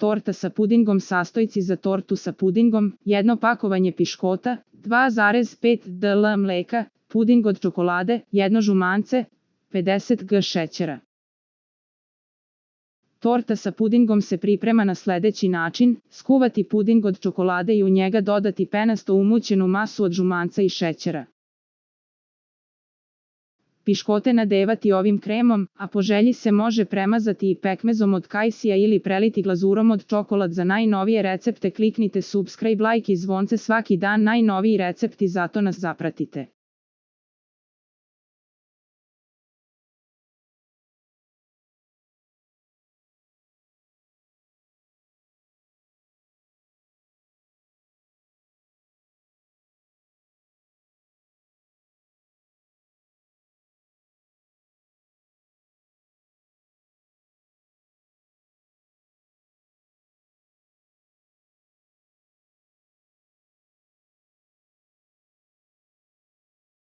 torta sa pudingom, sastojci za tortu sa pudingom, 1 pakovanje piškota, 2,5 dl mleka, puding od čokolade, 1 žumance, 50 g šećera. Torta sa pudingom se priprema na sledeći način: skuvati puding od čokolade i u njega dodati penasto umućenu masu od žumanca i šećera. Piškote nadevati ovim kremom, a po želji se može premazati i pekmezom od kajsija ili preliti glazurom od čokolad. Za najnovije recepte kliknite subscribe, like i zvonce svaki dan. Najnoviji recepti, zato nas zapratite.